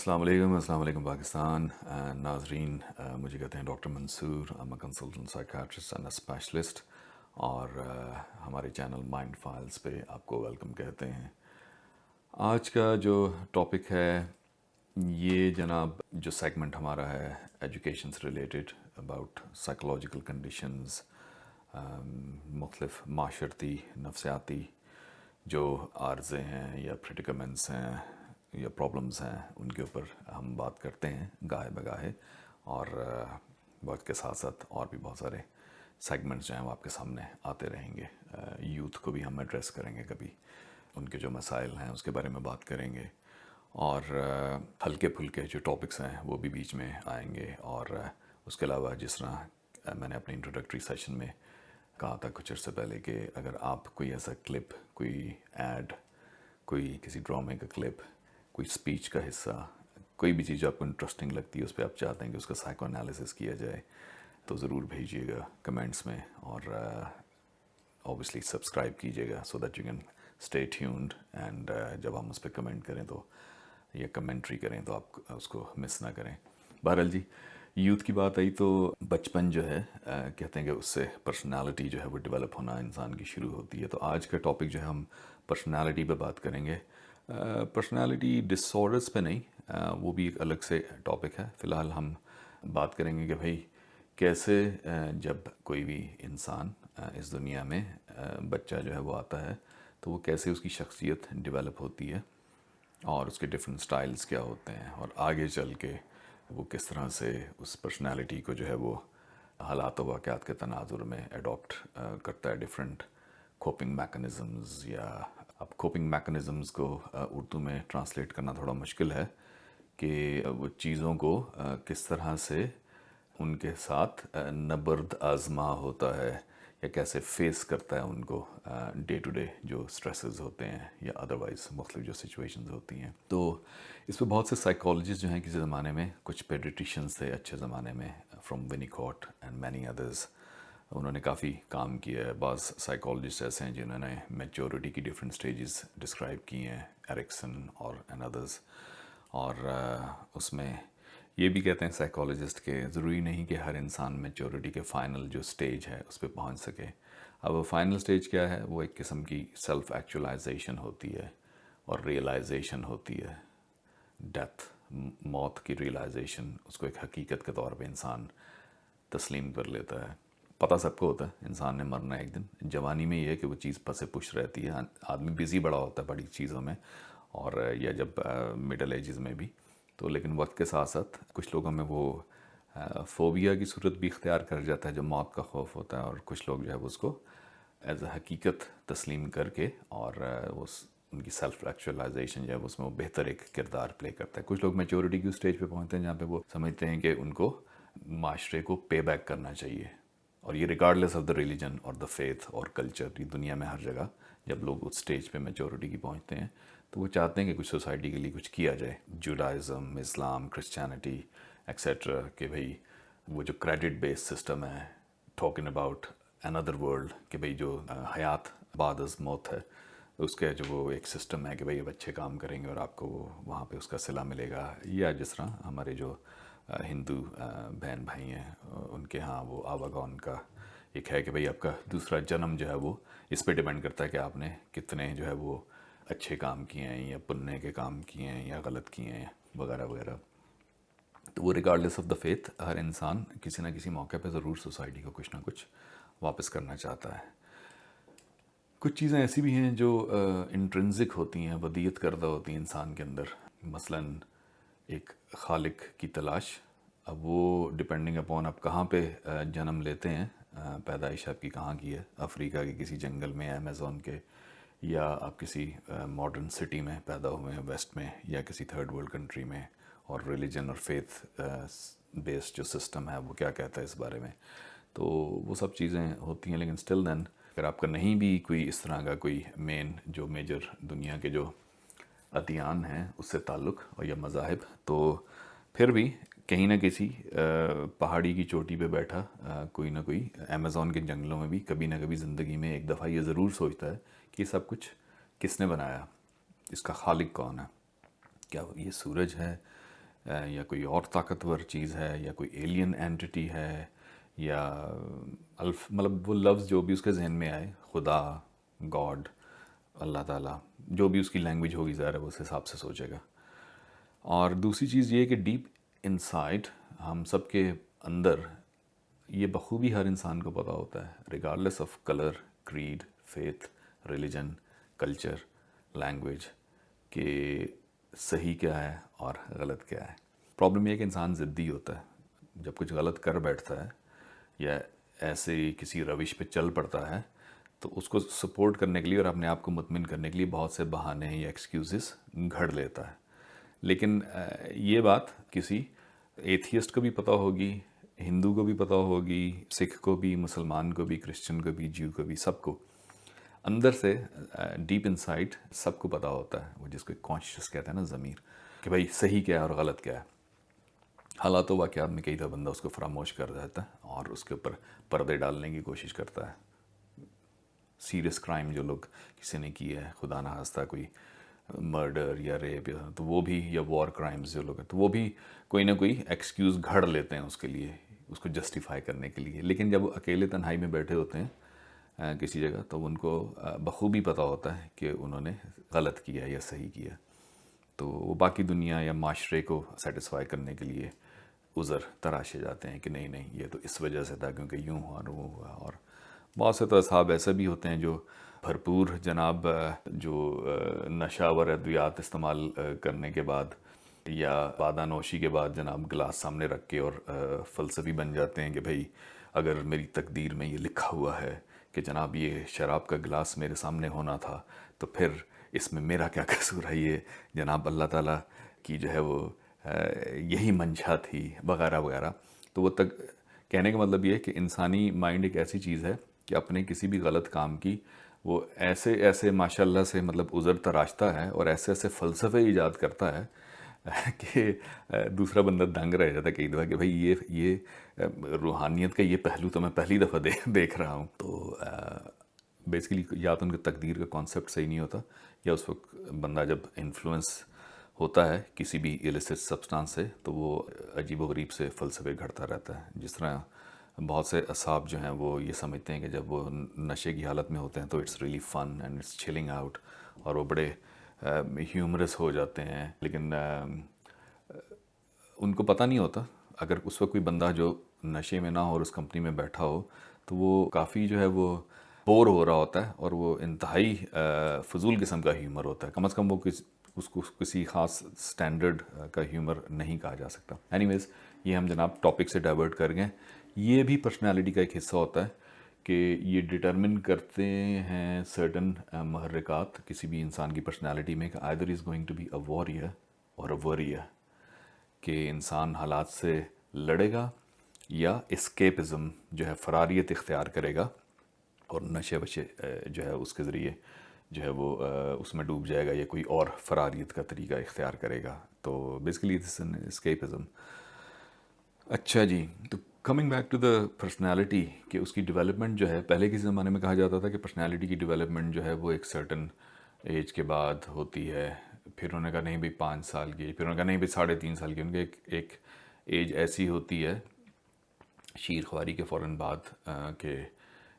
अस्सलाम वालेकुम पाकिस्तान नाजरीन। मुझे कहते हैं doctor Mansoor. I am consultant psychiatrist and specialist और हमारे चैनल माइंड फाइल्स पे आपको वेलकम कहते हैं। आज का जो टॉपिक है ये जनाब जो सेगमेंट हमारा है एजुकेशन से रिलेटेड अबाउट साइकोलॉजिकल कंडीशंस, मुख्तलिफ माशरती नफसियाती जो आर्ज़े हैं या प्रेडिकमेंट्स हैं या प्रॉब्लम्स हैं उनके ऊपर हम बात करते हैं गाहे बगाहे। और वक्त के साथ साथ और भी बहुत सारे सेगमेंट्स जो हैं वो आपके सामने आते रहेंगे। यूथ को भी हम एड्रेस करेंगे, कभी उनके जो मसाइल हैं उसके बारे में बात करेंगे और हल्के फुल्के जो टॉपिक्स हैं वो भी बीच में आएंगे। और उसके अलावा जिस तरह मैंने अपने इंट्रोडक्टरी सेशन में कहा था कुछ अर्से पहले कि अगर आप कोई ऐसा क्लिप, कोई ऐड, कोई किसी ड्रामे का क्लिप, कोई स्पीच का हिस्सा, कोई भी चीज़ आपको इंटरेस्टिंग लगती है, उस पर आप चाहते हैं कि उसका साइको एनालिसिस किया जाए, तो ज़रूर भेजिएगा कमेंट्स में और ऑब्वियसली सब्सक्राइब कीजिएगा so that you can stay tuned. And जब हम उस पर कमेंट करें तो या कमेंट्री करें तो आप उसको मिस ना करें। बहरहाल जी, यूथ की बात आई तो बचपन जो है कहते हैं कि उससे पर्सनालिटी जो है वो डेवलप होना इंसान की शुरू होती है। तो आज का टॉपिक जो है हम पर्सनालिटी पे बात करेंगे। पर्सनालिटी डिसऑर्डर्स पे नहीं, वो भी एक अलग से टॉपिक है। फ़िलहाल हम बात करेंगे कि भाई कैसे जब कोई भी इंसान इस दुनिया में बच्चा जो है वो आता है तो वो कैसे उसकी शख्सियत डेवलप होती है और उसके डिफरेंट स्टाइल्स क्या होते हैं और आगे चल के वो किस तरह से उस पर्सनालिटी को जो है वो हालात व वाक़यात के तनाजुर में अडॉप्ट करता है, डिफरेंट कोपिंग मैकेनिज़म्स। या अब कोपिंग मैकेनिज़म्स को उर्दू में ट्रांसलेट करना थोड़ा मुश्किल है कि वो चीज़ों को किस तरह से उनके साथ नबर्द आज़मा होता है या कैसे फेस करता है उनको डे टू डे जो स्ट्रेसेस होते हैं या अदरवाइज़ मुख्तलिफ जो सिचुएशंस होती हैं। तो इस पर बहुत से साइकोलॉजिस्ट जो हैं किसी ज़माने में, कुछ पेडिट्रिशियंस थे अच्छे ज़माने में, फ्रॉम विनीकॉट एंड मैनी अदर्स, उन्होंने काफ़ी काम किया है। बाज़ साइकोलॉजिस्ट ऐसे हैं जिन्होंने मैच्योरिटी की डिफरेंट स्टेजेस डिस्क्राइब की हैं, एरिक्सन और एंड अदर्स। और उसमें ये भी कहते हैं साइकोलॉजिस्ट के ज़रूरी नहीं कि हर इंसान मैच्योरिटी के फ़ाइनल जो स्टेज है उस पर पहुँच सके। अब वो फाइनल स्टेज क्या है? वो एक किस्म की सेल्फ़ एक्चुअलाइजेशन होती है और रियलाइजेशन होती है, डेथ, मौत की रियलाइजेशन। उसको एक हकीकत के तौर पे इंसान तस्लीम कर लेता है। पता सबको होता है इंसान ने मरना है एक दिन। जवानी में ये है कि वो चीज़ पसे पुश रहती है, आदमी बिज़ी बड़ा होता है बड़ी चीज़ों में, और या जब मिडल एजेस में भी। तो लेकिन वक्त के साथ साथ कुछ लोगों में वो फ़ोबिया की सूरत भी इख्तियार कर जाता है, जो मौत का खौफ होता है, और कुछ लोग जो है वो उसको एज अ हकीकत तस्लीम करके और वो उनकी सेल्फ एक्चुअलाइजेशन जो है उसमें वो बेहतर एक किरदार प्ले करता है। कुछ लोग मैच्योरिटी की स्टेज पे पहुंचते हैं जहाँ पे वो समझते हैं कि उनको माशरे को पे बैक करना चाहिए, और ये रिगार्डलेस ऑफ द रिलीजन और द फेथ और कल्चर। ये दुनिया में हर जगह जब लोग उस स्टेज पे मैच्योरिटी की पहुंचते हैं तो वो चाहते हैं कि कुछ सोसाइटी के लिए कुछ किया जाए। जुडाइज़म, इस्लाम, क्रिश्चियनिटी एक्सेट्रा, कि भाई वो जो क्रेडिट बेस्ड सिस्टम है, टॉकिंग अबाउट अनदर वर्ल्ड, कि भाई जो हयात बाद अज़ मौत है, उसका जो वो एक सिस्टम है कि भाई अब अच्छे काम करेंगे और आपको वहाँ पे उसका सिला मिलेगा। या जिस तरह हमारे जो हिंदू बहन भाई हैं उनके यहाँ वो आवागौन का एक है कि भाई आपका दूसरा जन्म जो है वो इस पे डिपेंड करता है कि आपने कितने जो है वो अच्छे काम किए हैं या पुण्य के काम किए हैं या गलत किए हैं वगैरह वगैरह। तो वो रिगार्डलेस ऑफ द फेथ हर इंसान किसी ना किसी मौके पे ज़रूर सोसाइटी को कुछ ना कुछ वापस करना चाहता है। कुछ चीज़ें ऐसी भी हैं जो इंट्रिंसिक होती हैं, वदीयत करदा होती हैं इंसान के अंदर। मसलन एक खालिक की तलाश। अब वो डिपेंडिंग अपॉन आप कहाँ पे जन्म लेते हैं, पैदाइश आपकी कहाँ की है, अफ्रीका के किसी जंगल में, अमेज़न के, या आप किसी मॉडर्न सिटी में पैदा हुए हैं वेस्ट में, या किसी थर्ड वर्ल्ड कंट्री में, और रिलीजन और फेथ बेस्ड जो सिस्टम है वो क्या कहता है इस बारे में। तो वो सब चीज़ें होती हैं। लेकिन स्टिल दैन अगर आपका नहीं भी कोई इस तरह का कोई मेन जो मेजर दुनिया के जो अदियान हैं उससे ताल्लुक़ और या मज़ाहिब, तो फिर भी कहीं ना किसी पहाड़ी की चोटी पे बैठा कोई ना कोई अमेज़न के जंगलों में भी कभी ना कभी ज़िंदगी में एक दफ़ा ये ज़रूर सोचता है कि ये सब कुछ किसने बनाया, इसका खालिक कौन है। क्या ये सूरज है, یا کوئی اور طاقتور چیز ہے یا کوئی ایلین اینٹی ہے یا مطلب وہ لفظ جو بھی اس کے ذہن میں آئے، خدا، گاڈ، اللہ تعالیٰ، جو بھی اس کی لینگویج ہوگی ظاہر ہے وہ اس حساب سے سوچے گا۔ اور دوسری چیز یہ کہ ڈیپ انسائٹ ہم سب کے اندر یہ بخوبی ہر انسان کو پتہ ہوتا ہے، regardless of colour, creed, faith, religion, culture, language, کہ صحیح کیا ہے اور غلط کیا ہے۔ پرابلم یہ ہے کہ انسان ضدی ہوتا ہے، جب کچھ غلط کر بیٹھتا ہے یا ایسے کسی روش پہ چل پڑتا ہے تو اس کو سپورٹ کرنے کے لیے اور اپنے آپ کو مطمئن کرنے کے لیے بہت سے بہانے یا ایکسکیوزز گھڑ لیتا ہے۔ لیکن یہ بات کسی ایتھیسٹ کو بھی پتہ ہوگی، ہندو کو بھی پتہ ہوگی، سکھ کو بھی، مسلمان کو بھی، کرسچن کو بھی، جیو کو بھی، سب کو اندر سے ڈیپ انسائٹ سب کو پتہ ہوتا ہے، وہ جس کو کانشیس کہتے ہیں نا، ضمیر، کہ بھائی صحیح کیا ہے اور غلط کیا ہے۔ حالات و واقعات میں کئی دفعہ بندہ اس کو فراموش کر دیتا ہے اور اس کے اوپر پردے ڈالنے کی کوشش کرتا ہے۔ سیریس کرائم جو لوگ کسی نے کی ہے، خدا نہ خواستہ کوئی مرڈر یا ریپ، تو وہ بھی، یا وار کرائمز جو لوگ ہیں، تو وہ بھی کوئی نہ کوئی ایکسکیوز گھڑ لیتے ہیں اس کے لیے، اس کو جسٹیفائی کرنے کے لیے۔ لیکن جب وہ اکیلے تنہائی میں بیٹھے ہوتے ہیں کسی جگہ، تو ان کو بخوبی پتہ ہوتا ہے کہ انہوں نے غلط کیا یا صحیح کیا، تو وہ باقی دنیا یا معاشرے کو سیٹسفائی کرنے کے لیے عذر تراشے جاتے ہیں کہ نہیں نہیں، یہ تو اس وجہ سے تھا کیونکہ یوں ہوا اور وہ ہوا۔ اور بہت سے تو اصحاب ایسے بھی ہوتے ہیں جو بھرپور جناب جو نشہ آور ادویات استعمال کرنے کے بعد یا بادہ نوشی کے بعد جناب گلاس سامنے رکھ کے اور فلسفی بن جاتے ہیں کہ بھئی اگر میری تقدیر میں یہ لکھا ہوا ہے کہ جناب یہ شراب کا گلاس میرے سامنے ہونا تھا تو پھر اس میں میرا کیا قصور ہے، یہ جناب اللہ تعالیٰ کی جو ہے وہ یہی منشا تھی وغیرہ وغیرہ۔ تو وہ تک کہنے کا مطلب یہ ہے کہ انسانی مائنڈ ایک ایسی چیز ہے کہ اپنے کسی بھی غلط کام کی وہ ایسے ایسے ماشاء اللہ سے مطلب عذر تراشتا ہے اور ایسے ایسے فلسفے ایجاد کرتا ہے کہ دوسرا بندہ دنگ رہ جاتا ہے کئی دفعہ کہ بھائی یہ روحانیت کا یہ پہلو تو میں پہلی دفعہ دیکھ رہا ہوں۔ تو بیسیکلی یا تو ان کے تقدیر کا کانسیپٹ صحیح نہیں ہوتا، یا اس وقت بندہ جب انفلوئنس ہوتا ہے کسی بھی ایلیسٹ سبسٹانس سے تو وہ عجیب و غریب سے فلسفے گھڑتا رہتا ہے۔ جس طرح بہت سے اصحاب جو ہیں وہ یہ سمجھتے ہیں کہ جب وہ نشے کی حالت میں ہوتے ہیں تو it's really fun and it's chilling out, اور وہ بڑے ہیومرس ہو جاتے ہیں، لیکن ان کو پتہ نہیں ہوتا اگر اس وقت کوئی بندہ جو نشے میں نہ ہو اور اس کمپنی میں بیٹھا ہو تو وہ کافی جو ہے وہ بور ہو رہا ہوتا ہے، اور وہ انتہائی فضول قسم کا ہیومر ہوتا ہے۔ کم از کم وہ اس کو کسی خاص سٹینڈرڈ کا ہیومر نہیں کہا جا سکتا۔ اینی ویز یہ ہم جناب ٹاپک سے ڈائیورٹ کر گئے۔ یہ بھی پرسنالٹی کا ایک حصہ ہوتا ہے کہ یہ ڈٹرمن کرتے ہیں سرٹن محرکات کسی بھی انسان کی پرسنالٹی میں کہ either is going to be a warrior اور اے وریر، کہ انسان حالات سے لڑے گا یا اسکیپزم جو ہے فراریت اختیار کرے گا اور نشے وشے جو ہے اس کے ذریعے جو ہے وہ اس میں ڈوب جائے گا یا کوئی اور فراریت کا طریقہ اختیار کرے گا۔ تو بیسیکلی دس این اسکیپزم۔ اچھا جی، تو coming back to the personality کہ اس کی ڈیولپمنٹ جو ہے، پہلے کے زمانے میں کہا جاتا تھا کہ پرسنالٹی کی ڈیولپمنٹ جو ہے وہ ایک سرٹن ایج کے بعد ہوتی ہے، پھر انہوں نے کہا نہیں بھائی 5 سال کی، پھر انہوں نے کہا نہیں بھائی 3.5 سال کی، ان کے ایک ایج ایسی ہوتی ہے شیر خواری کے فوراً بعد کہ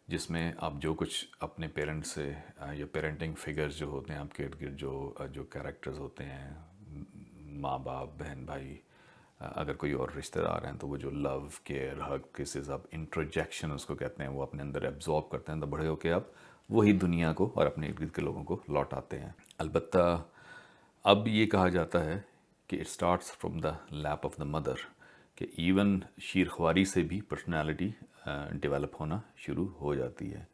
جس میں آپ جو کچھ اپنے پیرنٹ سے یا پیرنٹنگ فگرز جو ہوتے ہیں آپ کے ارد گرد جو کیریکٹرز ہوتے ہیں، ماں باپ، بہن بھائی، اگر کوئی اور رشتہ دار ہیں تو وہ جو لو، کیئر، ہگ، کسز، آپ انٹروجیکشن اس کو کہتے ہیں، وہ اپنے اندر ایبزارب کرتے ہیں، تو بڑے ہو کے آپ وہی دنیا کو اور اپنے ارد گرد کے لوگوں کو لوٹاتے ہیں۔ البتہ اب یہ کہا جاتا ہے کہ it starts from the lap of the mother, کہ ایون شیر خواری سے بھی پرسنالٹی ڈیولپ ہونا شروع ہو جاتی ہے۔